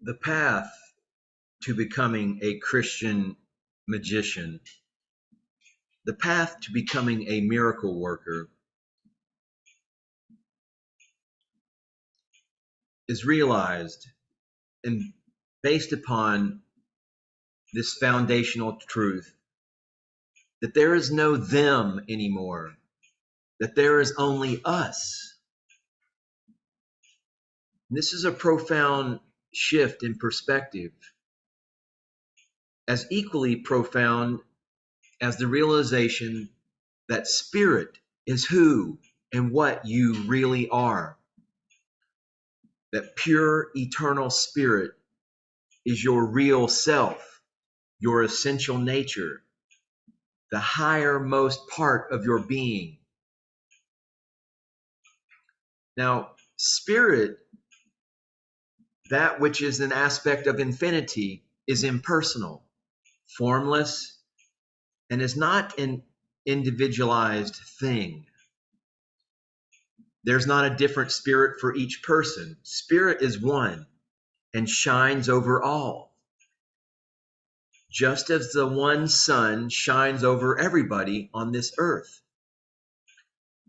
The path to becoming a Christian magician, the path to becoming a miracle worker, is realized and based upon this foundational truth that there is no them anymore, that there is only us. And this is a profound shift in perspective, as equally profound as the realization that spirit is who and what you really are. That pure, eternal spirit is your real self, your essential nature, the higher-most part of your being. Now, spirit, that which is an aspect of infinity, is impersonal, formless, and is not an individualized thing. There's not a different spirit for each person. Spirit is one and shines over all. Just as the one sun shines over everybody on this earth.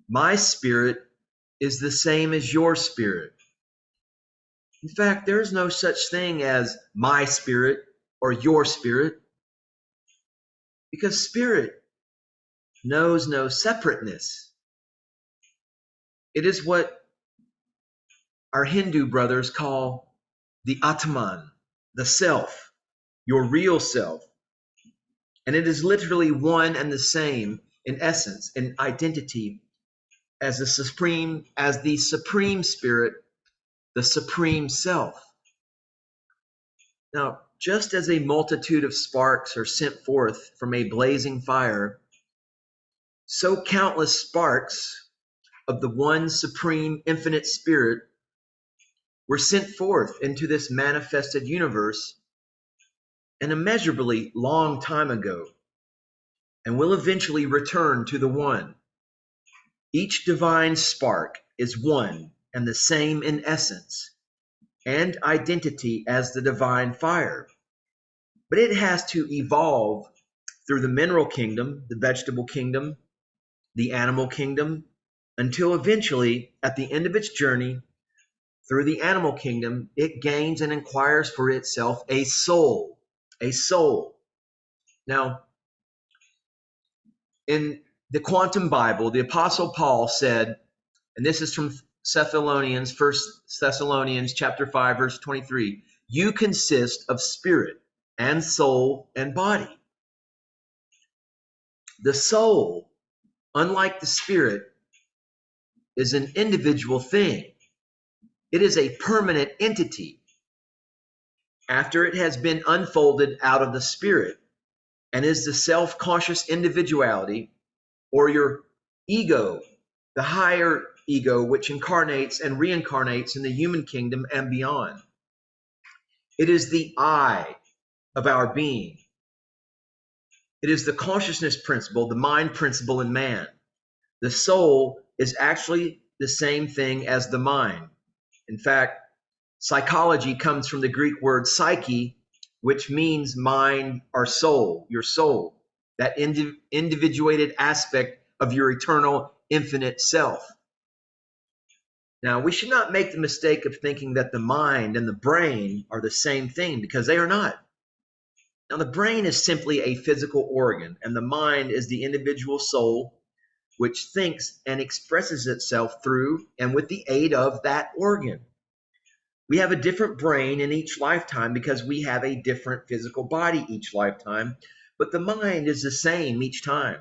My spirit is the same as your spirit. In fact, there is no such thing as my spirit or your spirit, because spirit knows no separateness. It is what our Hindu brothers call the Atman, the self, your real self. And it is literally one and the same in essence and identity as the supreme spirit, the supreme self. Now, just as a multitude of sparks are sent forth from a blazing fire, so countless sparks of the one supreme infinite spirit were sent forth into this manifested universe an immeasurably long time ago, and will eventually return to the one. Each divine spark is one and the same in essence and identity as the divine fire, but it has to evolve through the mineral kingdom, the vegetable kingdom, the animal kingdom, until eventually, at the end of its journey through the animal kingdom, it gains and acquires for itself a soul. A soul. Now, in the Quantum Bible, the Apostle Paul said, and this is from Thessalonians, 1 Thessalonians chapter 5, verse 23, you consist of spirit and soul and body. The soul, unlike the spirit, is an individual thing. It is a permanent entity after it has been unfolded out of the spirit and is the self-conscious individuality or your ego, the higher ego which incarnates and reincarnates in the human kingdom and beyond. It is the I of our being. It is the consciousness principle, the mind principle in man. The soul is actually the same thing as the mind. In fact, psychology comes from the Greek word psyche, which means mind or soul, your soul, that individuated aspect of your eternal infinite self. Now, we should not make the mistake of thinking that the mind and the brain are the same thing, because they are not. Now, the brain is simply a physical organ, and the mind is the individual soul which thinks and expresses itself through and with the aid of that organ. We have a different brain in each lifetime because we have a different physical body each lifetime, but the mind is the same each time.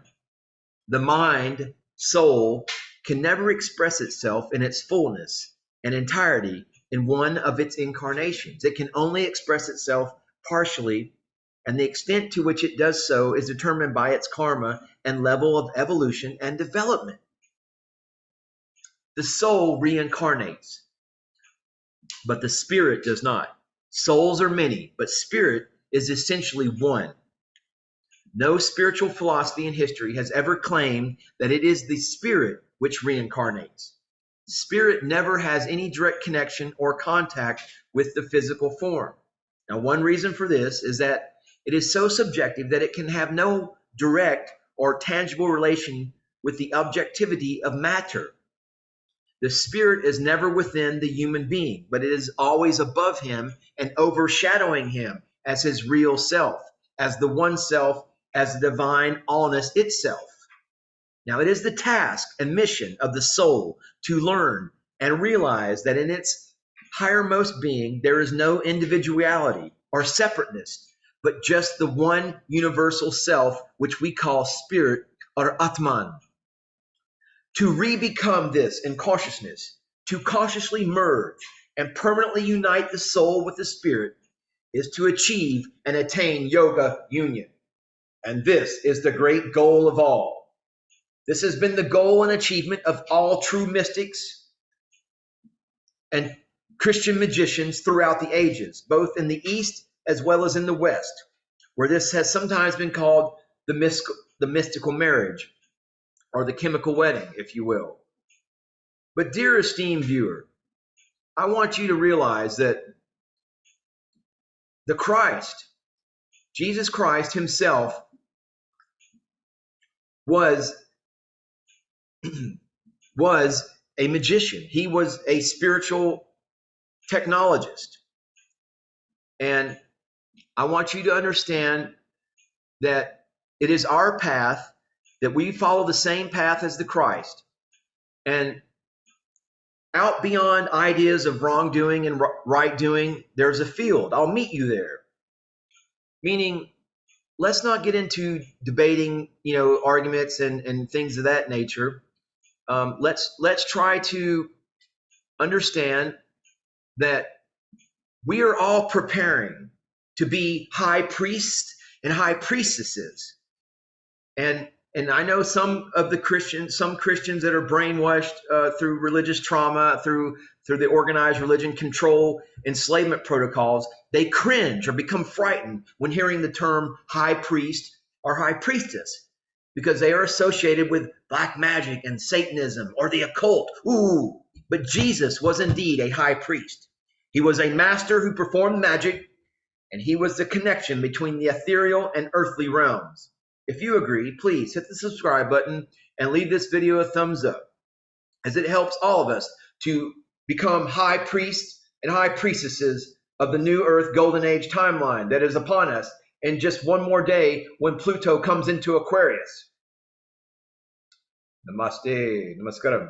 The mind, soul, can never express itself in its fullness and entirety in one of its incarnations. It can only express itself partially, and the extent to which it does so is determined by its karma and level of evolution and development. The soul reincarnates, but the spirit does not. Souls are many, but spirit is essentially one. No spiritual philosophy in history has ever claimed that it is the spirit which reincarnates. Spirit never has any direct connection or contact with the physical form. Now, one reason for this is that it is so subjective that it can have no direct or tangible relation with the objectivity of matter. The spirit is never within the human being, but it is always above him and overshadowing him as his real self, as the one self, as the divine allness itself. Now, it is the task and mission of the soul to learn and realize that in its highermost being, there is no individuality or separateness, but just the one universal self, which we call spirit or Atman. To re-become this in consciousness, to cautiously merge and permanently unite the soul with the spirit, is to achieve and attain yoga union. And this is the great goal of all. This has been the goal and achievement of all true mystics and Christian magicians throughout the ages, both in the East as well as in the West, where this has sometimes been called the mystical marriage, or the chemical wedding, if you will. But dear esteemed viewer, I want you to realize that the Christ, Jesus Christ himself, was a magician. He was a spiritual technologist. And I want you to understand that it is our path, that we follow the same path as the Christ. And out beyond ideas of wrongdoing and right doing, there's a field. I'll meet you there. Meaning, let's not get into debating, arguments and things of that nature. Let's try to understand that we are all preparing to be high priests and high priestesses. And I know some Christians that are brainwashed through religious trauma, through the organized religion control, enslavement protocols, they cringe or become frightened when hearing the term high priest or high priestess, because they are associated with black magic and Satanism or the occult. Ooh, but Jesus was indeed a high priest. He was a master who performed magic, and he was the connection between the ethereal and earthly realms. If you agree, please hit the subscribe button and leave this video a thumbs up, as it helps all of us to become high priests and high priestesses of the new earth golden age timeline that is upon us in just one more day when Pluto comes into Aquarius. Namaste. Namaskaram.